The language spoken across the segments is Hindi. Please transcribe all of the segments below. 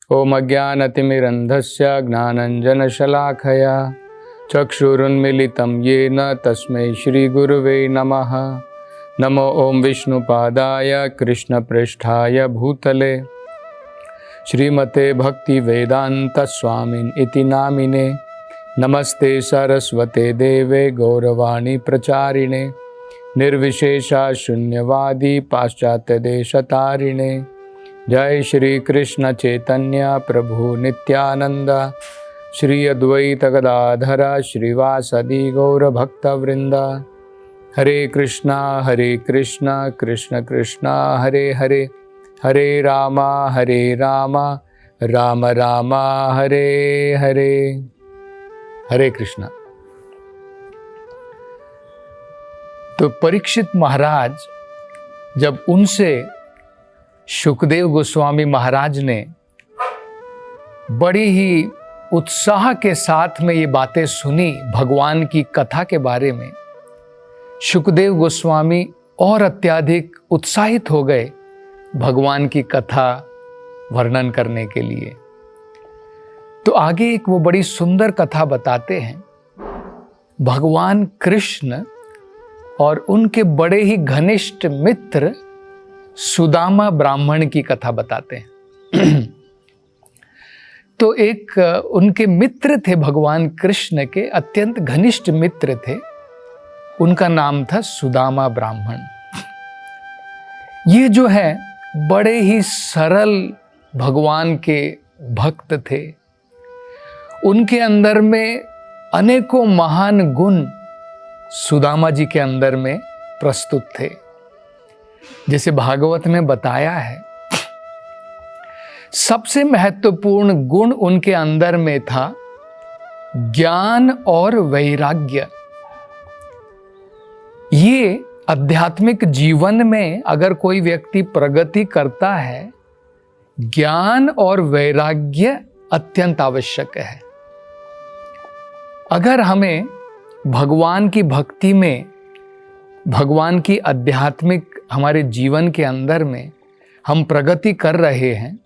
ओम अज्ञानतिमिरन्धस्य ज्ञानञ्जनशलाखया चक्षुरुन्मीलितं येन तस्मै श्रीगुरुवे नमः। नमो ओम विष्णुपादाय कृष्णप्रेष्ठाय भूतले श्रीमते भक्तिवेदांत स्वामिन् इति नामिने। नमस्ते सरस्वते देवे गौरवाणी प्रचारिणे निर्विशेषा शून्यवादी पाश्चात्यदेशतारिणे। जय श्री कृष्ण चैतन्य प्रभु नित्यानंद श्री अद्वैत गदाधर श्रीवासदि गौरभक्तवृंद। हरे कृष्णा कृष्ण कृष्णा हरे हरे, हरे राम राम राम हरे हरे। हरे कृष्णा। तो परीक्षित महाराज जब उनसे शुकदेव गोस्वामी महाराज ने बड़ी ही उत्साह के साथ में ये बातें सुनी भगवान की कथा के बारे में, शुकदेव गोस्वामी और अत्यधिक उत्साहित हो गए भगवान की कथा वर्णन करने के लिए। तो आगे एक वो बड़ी सुंदर कथा बताते हैं। भगवान कृष्ण और उनके बड़े ही घनिष्ठ मित्र सुदामा ब्राह्मण की कथा बताते हैं। तो एक उनके मित्र थे, भगवान कृष्ण के अत्यंत घनिष्ठ मित्र थे, उनका नाम था सुदामा ब्राह्मण। ये जो है बड़े ही सरल भगवान के भक्त थे। उनके अंदर में अनेकों महान गुण सुदामा जी के अंदर में प्रस्तुत थे। जैसे भागवत में बताया है, सबसे महत्वपूर्ण गुण उनके अंदर में था ज्ञान और वैराग्य। ये आध्यात्मिक जीवन में अगर कोई व्यक्ति प्रगति करता है, ज्ञान और वैराग्य अत्यंत आवश्यक है। अगर हमें भगवान की भक्ति में, भगवान की आध्यात्मिक हमारे जीवन के अंदर में हम प्रगति कर रहे हैं,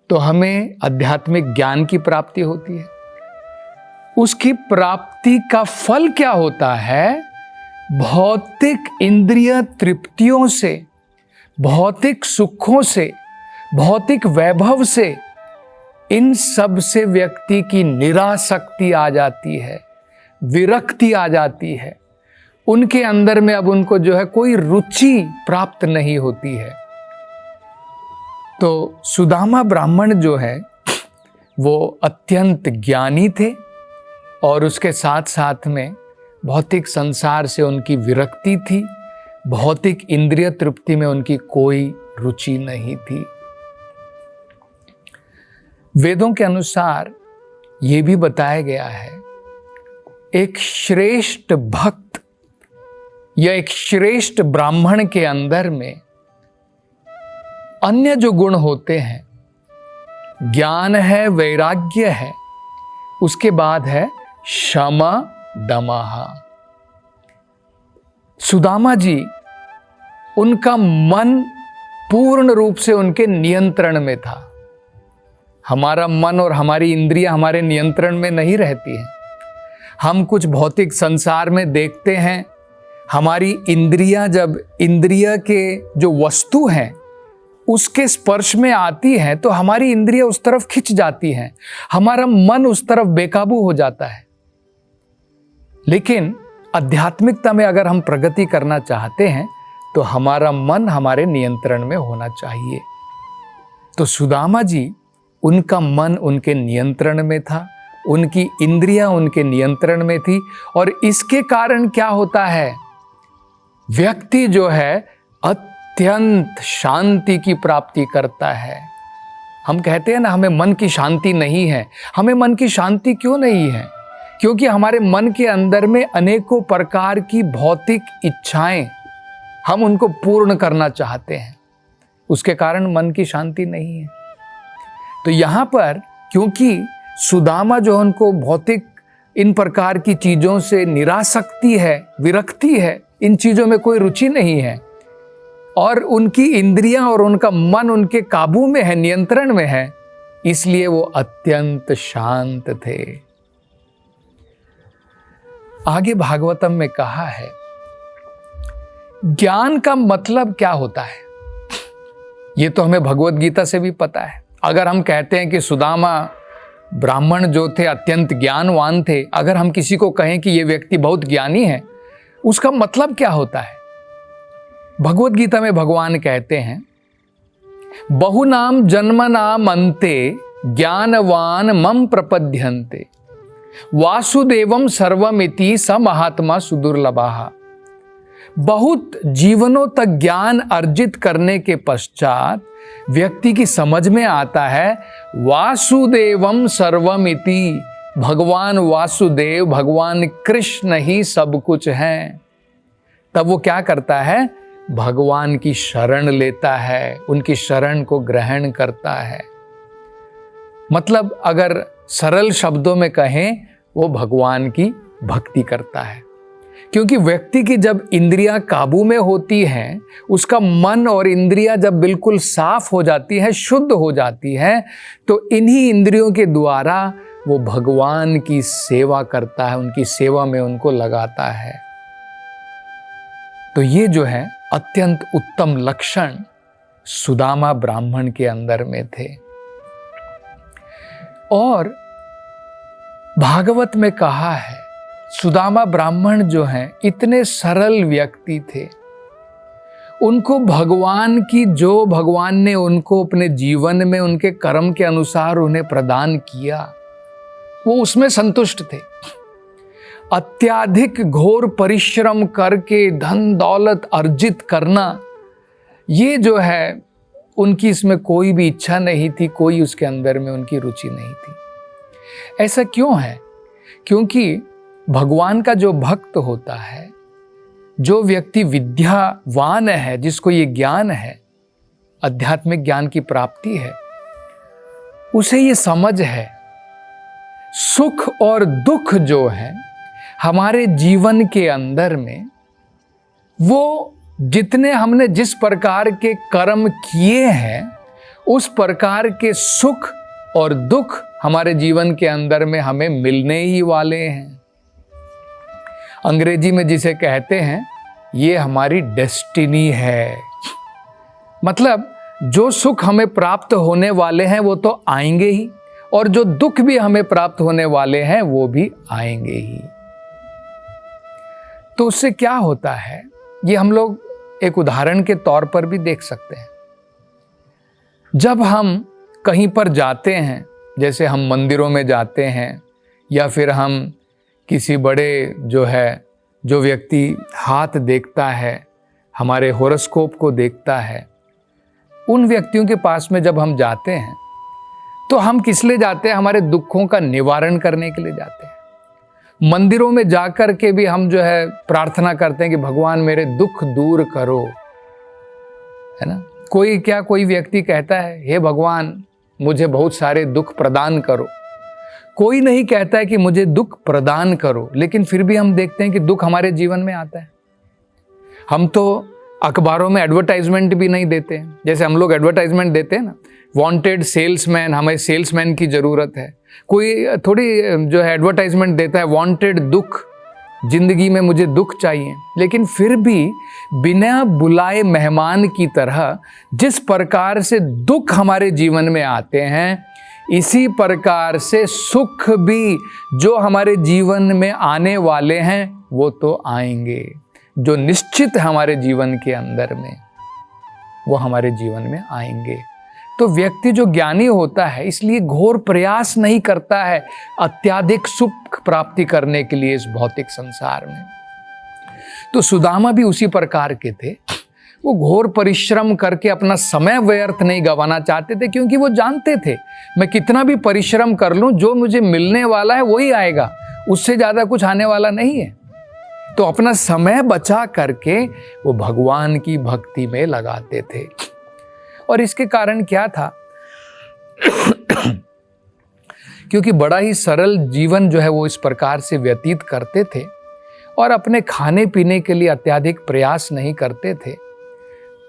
तो हमें आध्यात्मिक ज्ञान की प्राप्ति होती है। उसकी प्राप्ति का फल क्या होता है? भौतिक इंद्रिय तृप्तियों से, भौतिक सुखों से, भौतिक वैभव से, इन सब से व्यक्ति की निरासक्ति आ जाती है, विरक्ति आ जाती है। उनके अंदर में अब उनको जो है कोई रुचि प्राप्त नहीं होती है। तो सुदामा ब्राह्मण जो है वो अत्यंत ज्ञानी थे और उसके साथ साथ में भौतिक संसार से उनकी विरक्ति थी, भौतिक इंद्रिय तृप्ति में उनकी कोई रुचि नहीं थी। वेदों के अनुसार ये भी बताया गया है, एक श्रेष्ठ भक्त या एक श्रेष्ठ ब्राह्मण के अंदर में अन्य जो गुण होते हैं, ज्ञान है, वैराग्य है, उसके बाद है क्षमा दमः। सुदामा जी, उनका मन पूर्ण रूप से उनके नियंत्रण में था। हमारा मन और हमारी इंद्रियां हमारे नियंत्रण में नहीं रहती हैं। हम कुछ भौतिक संसार में देखते हैं, हमारी इंद्रियां जब इंद्रिय के जो वस्तु हैं उसके स्पर्श में आती हैं तो हमारी इंद्रियां उस तरफ खिंच जाती हैं, हमारा मन उस तरफ बेकाबू हो जाता है। लेकिन आध्यात्मिकता में अगर हम प्रगति करना चाहते हैं तो हमारा मन हमारे नियंत्रण में होना चाहिए। तो सुदामा जी, उनका मन उनके नियंत्रण में था, उनकी इंद्रियां उनके नियंत्रण में थी। और इसके कारण क्या होता है, व्यक्ति जो है अत्यंत शांति की प्राप्ति करता है। हम कहते हैं ना, हमें मन की शांति नहीं है। हमें मन की शांति क्यों नहीं है? क्योंकि हमारे मन के अंदर में अनेकों प्रकार की भौतिक इच्छाएं, हम उनको पूर्ण करना चाहते हैं, उसके कारण मन की शांति नहीं है। तो यहाँ पर क्योंकि सुदामा जो उनको भौतिक इन प्रकार की चीज़ों से निरासक्ति है, विरक्ति है, इन चीज़ों में कोई रुचि नहीं है, और उनकी इंद्रियां और उनका मन उनके काबू में है, नियंत्रण में है, इसलिए वो अत्यंत शांत थे। आगे भागवतम में कहा है, ज्ञान का मतलब क्या होता है? ये तो हमें भगवत गीता से भी पता है। अगर हम कहते हैं कि सुदामा ब्राह्मण जो थे अत्यंत ज्ञानवान थे, अगर हम किसी को कहें कि ये व्यक्ति बहुत ज्ञानी है, उसका मतलब क्या होता है? भगवत गीता में भगवान कहते हैं, बहुनाम जन्मनाम अन्ते ज्ञानवान मम प्रपद्यन्ते वासुदेवम सर्वमिति स महात्मा सुदुर्लभः। बहुत जीवनों तक ज्ञान अर्जित करने के पश्चात व्यक्ति की समझ में आता है वासुदेवम सर्वमिति, भगवान वासुदेव, भगवान कृष्ण ही सब कुछ हैं। तब वो क्या करता है? भगवान की शरण लेता है, उनकी शरण को ग्रहण करता है। मतलब अगर सरल शब्दों में कहें, वो भगवान की भक्ति करता है। क्योंकि व्यक्ति की जब इंद्रियां काबू में होती हैं, उसका मन और इंद्रियां जब बिल्कुल साफ हो जाती है, शुद्ध हो जाती है, तो इन्हीं इंद्रियों के द्वारा वो भगवान की सेवा करता है, उनकी सेवा में उनको लगाता है। तो ये जो है अत्यंत उत्तम लक्षण सुदामा ब्राह्मण के अंदर में थे। और भागवत में कहा है, सुदामा ब्राह्मण जो हैं इतने सरल व्यक्ति थे, उनको भगवान की, जो भगवान ने उनको अपने जीवन में उनके कर्म के अनुसार उन्हें प्रदान किया, वो उसमें संतुष्ट थे। अत्याधिक घोर परिश्रम करके धन दौलत अर्जित करना, ये जो है उनकी इसमें कोई भी इच्छा नहीं थी, कोई उसके अंदर में उनकी रुचि नहीं थी। ऐसा क्यों है? क्योंकि भगवान का जो भक्त होता है, जो व्यक्ति विद्यावान है, जिसको ये ज्ञान है, आध्यात्मिक ज्ञान की प्राप्ति है, उसे ये समझ है सुख और दुख जो है हमारे जीवन के अंदर में, वो जितने हमने जिस प्रकार के कर्म किए हैं, उस प्रकार के सुख और दुख हमारे जीवन के अंदर में हमें मिलने ही वाले हैं। अंग्रेजी में जिसे कहते हैं, ये हमारी डेस्टिनी है। मतलब जो सुख हमें प्राप्त होने वाले हैं वो तो आएंगे ही, और जो दुख भी हमें प्राप्त होने वाले हैं वो भी आएंगे ही। तो उससे क्या होता है, ये हम लोग एक उदाहरण के तौर पर भी देख सकते हैं। जब हम कहीं पर जाते हैं, जैसे हम मंदिरों में जाते हैं, या फिर हम किसी बड़े जो व्यक्ति हाथ देखता है, हमारे होरोस्कोप को देखता है, उन व्यक्तियों के पास में जब हम जाते हैं, तो हम किस लिए जाते हैं? हमारे दुखों का निवारण करने के लिए जाते हैं। मंदिरों में जाकर के भी हम जो है प्रार्थना करते हैं कि भगवान मेरे दुख दूर करो, है ना। कोई व्यक्ति कहता है हे भगवान मुझे बहुत सारे दुख प्रदान करो। कोई नहीं कहता है कि मुझे दुख प्रदान करो, लेकिन फिर भी हम देखते हैं कि दुख हमारे जीवन में आता है। हम तो अखबारों में एडवर्टाइजमेंट भी नहीं देते हैं। जैसे हम लोग एडवर्टाइजमेंट देते हैं ना, वांटेड सेल्समैन, हमें सेल्समैन की ज़रूरत है। कोई थोड़ी जो है एडवर्टाइजमेंट देता है वांटेड दुख, जिंदगी में मुझे दुख चाहिए। लेकिन फिर भी बिना बुलाए मेहमान की तरह जिस प्रकार से दुख हमारे जीवन में आते हैं, इसी प्रकार से सुख भी जो हमारे जीवन में आने वाले हैं वो तो आएंगे। जो निश्चित है हमारे जीवन के अंदर में, वो हमारे जीवन में आएंगे। तो व्यक्ति जो ज्ञानी होता है, इसलिए घोर प्रयास नहीं करता है अत्याधिक सुख प्राप्ति करने के लिए इस भौतिक संसार में। तो सुदामा भी उसी प्रकार के थे। वो घोर परिश्रम करके अपना समय व्यर्थ नहीं गंवाना चाहते थे, क्योंकि वो जानते थे मैं कितना भी परिश्रम कर लूं, जो मुझे मिलने वाला है वही आएगा, उससे ज़्यादा कुछ आने वाला नहीं है। तो अपना समय बचा करके वो भगवान की भक्ति में लगाते थे। और इसके कारण क्या था क्योंकि बड़ा ही सरल जीवन जो है वो इस प्रकार से व्यतीत करते थे और अपने खाने पीने के लिए अत्याधिक प्रयास नहीं करते थे,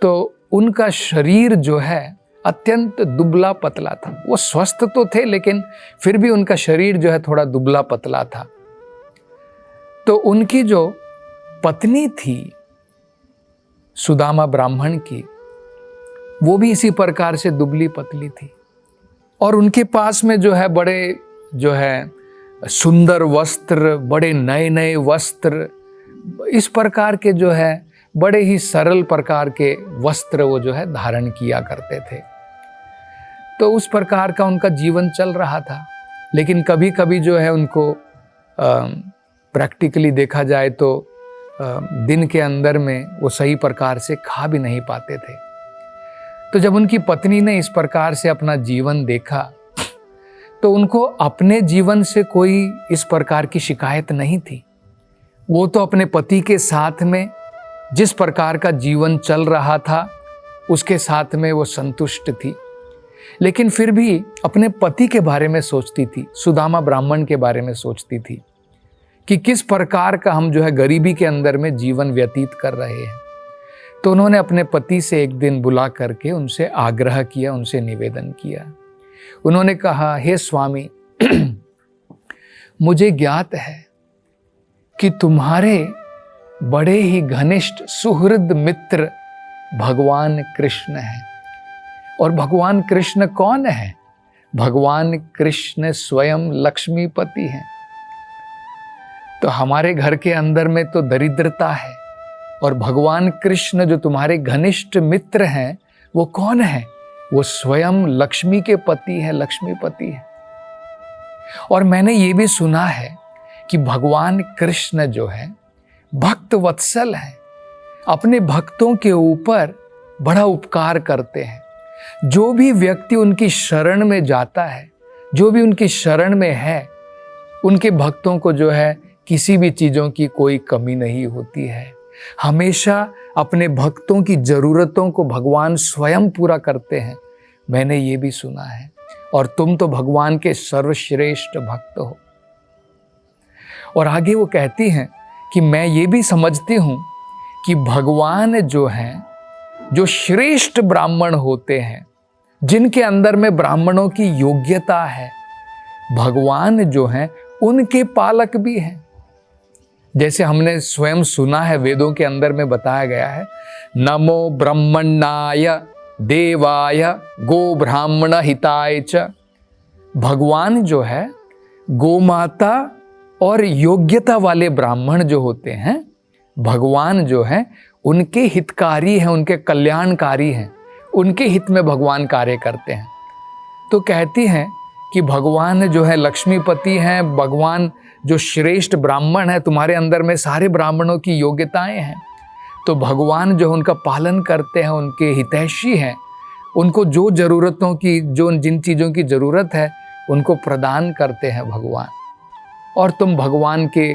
तो उनका शरीर जो है अत्यंत दुबला पतला था। वो स्वस्थ तो थे लेकिन फिर भी उनका शरीर जो है थोड़ा दुबला पतला था। तो उनकी जो पत्नी थी सुदामा ब्राह्मण की, वो भी इसी प्रकार से दुबली पतली थी और उनके पास में जो है बड़े जो है सुंदर वस्त्र, बड़े नए नए वस्त्र, इस प्रकार के जो है बड़े ही सरल प्रकार के वस्त्र वो जो है धारण किया करते थे। तो उस प्रकार का उनका जीवन चल रहा था। लेकिन कभी कभी जो है उनको प्रैक्टिकली देखा जाए तो दिन के अंदर में वो सही प्रकार से खा भी नहीं पाते थे। तो जब उनकी पत्नी ने इस प्रकार से अपना जीवन देखा तो उनको अपने जीवन से कोई इस प्रकार की शिकायत नहीं थी। वो तो अपने पति के साथ में जिस प्रकार का जीवन चल रहा था उसके साथ में वो संतुष्ट थी, लेकिन फिर भी अपने पति के बारे में सोचती थी, सुदामा ब्राह्मण के बारे में सोचती थी कि किस प्रकार का हम जो है गरीबी के अंदर में जीवन व्यतीत कर रहे हैं। तो उन्होंने अपने पति से एक दिन बुला करके उनसे आग्रह किया, उनसे निवेदन किया। उन्होंने कहा, हे स्वामी, मुझे ज्ञात है कि तुम्हारे बड़े ही घनिष्ठ सुहृद मित्र भगवान कृष्ण हैं। और भगवान कृष्ण कौन है? भगवान कृष्ण स्वयं लक्ष्मीपति हैं। तो हमारे घर के अंदर में तो दरिद्रता है और भगवान कृष्ण जो तुम्हारे घनिष्ठ मित्र हैं वो कौन है? वो स्वयं लक्ष्मी के पति है, लक्ष्मीपति है। और मैंने ये भी सुना है कि भगवान कृष्ण जो है भक्त वत्सल है, अपने भक्तों के ऊपर बड़ा उपकार करते हैं। जो भी व्यक्ति उनकी शरण में जाता है, जो भी उनकी शरण में है, उनके भक्तों को जो है किसी भी चीज़ों की कोई कमी नहीं होती है। हमेशा अपने भक्तों की ज़रूरतों को भगवान स्वयं पूरा करते हैं। मैंने ये भी सुना है। और तुम तो भगवान के सर्वश्रेष्ठ भक्त हो। और आगे वो कहती हैं कि मैं ये भी समझती हूँ कि भगवान जो हैं, जो श्रेष्ठ ब्राह्मण होते हैं, जिनके अंदर में ब्राह्मणों की योग्यता है, भगवान जो हैं उनके पालक भी हैं। जैसे हमने स्वयं सुना है, वेदों के अंदर में बताया गया है, नमो ब्रह्मण्याय देवाय गो ब्राह्मण हिताय च। भगवान जो है गोमाता और योग्यता वाले ब्राह्मण जो होते हैं, भगवान जो है उनके हितकारी हैं, उनके कल्याणकारी हैं, उनके हित में भगवान कार्य करते हैं। तो कहती हैं कि भगवान जो है लक्ष्मीपति हैं, भगवान जो श्रेष्ठ ब्राह्मण है, तुम्हारे अंदर में सारे ब्राह्मणों की योग्यताएं हैं, तो भगवान जो उनका पालन करते हैं, उनके हितैषी हैं, उनको जो ज़रूरतों की, जो जिन चीज़ों की ज़रूरत है उनको प्रदान करते हैं भगवान। और तुम भगवान के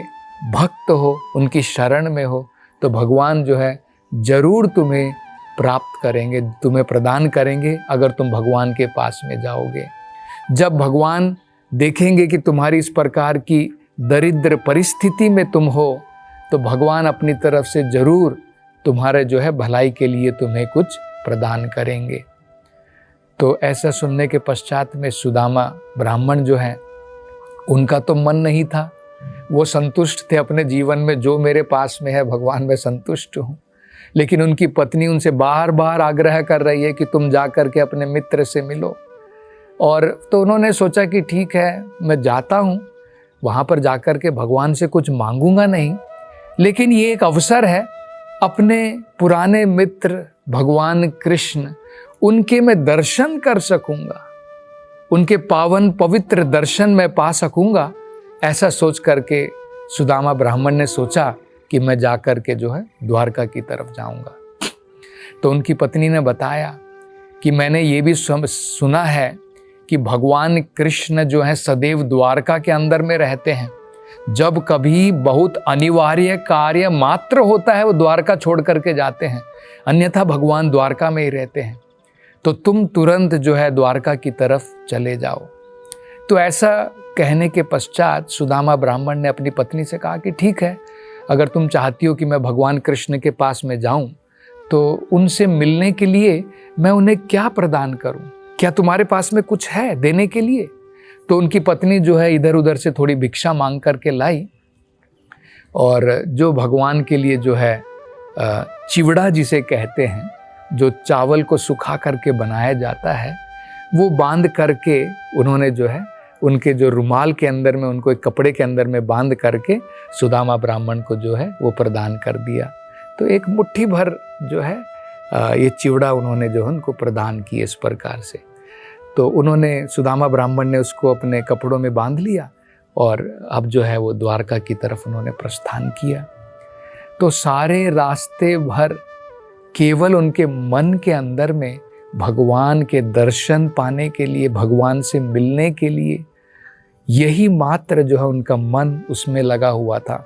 भक्त हो, उनकी शरण में हो, तो भगवान जो है जरूर तुम्हें प्राप्त करेंगे, तुम्हें प्रदान करेंगे अगर तुम भगवान के पास में जाओगे। जब भगवान देखेंगे कि तुम्हारी इस प्रकार की दरिद्र परिस्थिति में तुम हो, तो भगवान अपनी तरफ से जरूर तुम्हारे जो है भलाई के लिए तुम्हें कुछ प्रदान करेंगे। तो ऐसा सुनने के पश्चात में सुदामा ब्राह्मण जो हैं, उनका तो मन नहीं था, वो संतुष्ट थे अपने जीवन में, जो मेरे पास में है भगवान मैं संतुष्ट हूँ। लेकिन उनकी पत्नी उनसे बार बार आग्रह कर रही है कि तुम जा कर के अपने मित्र से मिलो। और तो उन्होंने सोचा कि ठीक है, मैं जाता हूँ, वहाँ पर जाकर के भगवान से कुछ मांगूंगा नहीं, लेकिन ये एक अवसर है, अपने पुराने मित्र भगवान कृष्ण, उनके मैं दर्शन कर सकूंगा, उनके पावन पवित्र दर्शन मैं पा सकूंगा। ऐसा सोच करके सुदामा ब्राह्मण ने सोचा कि मैं जा कर के जो है द्वारका की तरफ जाऊंगा। तो उनकी पत्नी ने बताया कि मैंने ये भी सुना है कि भगवान कृष्ण जो है सदैव द्वारका के अंदर में रहते हैं। जब कभी बहुत अनिवार्य कार्य मात्र होता है वो द्वारका छोड़ करके जाते हैं, अन्यथा भगवान द्वारका में ही रहते हैं। तो तुम तुरंत जो है द्वारका की तरफ चले जाओ। तो ऐसा कहने के पश्चात सुदामा ब्राह्मण ने अपनी पत्नी से कहा कि ठीक है, अगर तुम चाहती हो कि मैं भगवान कृष्ण के पास में जाऊं, तो उनसे मिलने के लिए मैं उन्हें क्या प्रदान करूं? क्या तुम्हारे पास में कुछ है देने के लिए? तो उनकी पत्नी जो है इधर उधर से थोड़ी भिक्षा मांग करके लाई, और जो भगवान के लिए जो है चिवड़ा जिसे कहते हैं, जो चावल को सुखा करके बनाया जाता है, वो बांध करके उन्होंने जो है उनके जो रुमाल के अंदर में, उनको एक कपड़े के अंदर में बांध करके सुदामा ब्राह्मण को जो है वो प्रदान कर दिया। तो एक मुट्ठी भर जो है ये चिवड़ा उन्होंने जो है उनको प्रदान किए इस प्रकार से। तो उन्होंने, सुदामा ब्राह्मण ने उसको अपने कपड़ों में बांध लिया और अब जो है वो द्वारका की तरफ उन्होंने प्रस्थान किया। तो सारे रास्ते भर केवल उनके मन के अंदर में भगवान के दर्शन पाने के लिए, भगवान से मिलने के लिए, यही मात्र जो है उनका मन उसमें लगा हुआ था।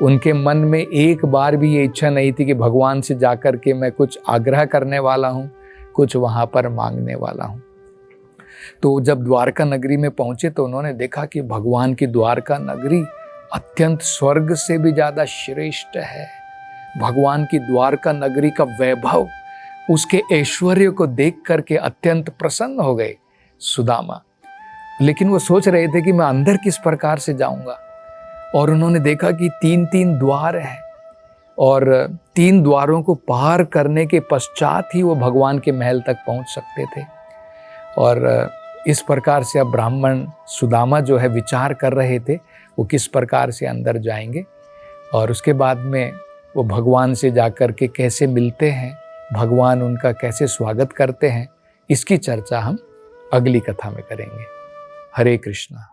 उनके मन में एक बार भी ये इच्छा नहीं थी कि भगवान से जाकर के मैं कुछ आग्रह करने वाला हूँ, कुछ वहाँ पर मांगने वाला हूँ। तो जब द्वारका नगरी में पहुँचे तो उन्होंने देखा कि भगवान की द्वारका नगरी अत्यंत स्वर्ग से भी ज़्यादा श्रेष्ठ है। भगवान की द्वारका नगरी का वैभव, उसके ऐश्वर्य को देख करके अत्यंत प्रसन्न हो गए सुदामा। लेकिन वो सोच रहे थे कि मैं अंदर किस प्रकार से जाऊंगा। और उन्होंने देखा कि 3-3 द्वार हैं और 3 द्वारों को पार करने के पश्चात ही वो भगवान के महल तक पहुंच सकते थे। और इस प्रकार से अब ब्राह्मण सुदामा जो है विचार कर रहे थे वो किस प्रकार से अंदर जाएंगे, और उसके बाद में वो भगवान से जाकर के कैसे मिलते हैं, भगवान उनका कैसे स्वागत करते हैं, इसकी चर्चा हम अगली कथा में करेंगे। हरे कृष्णा।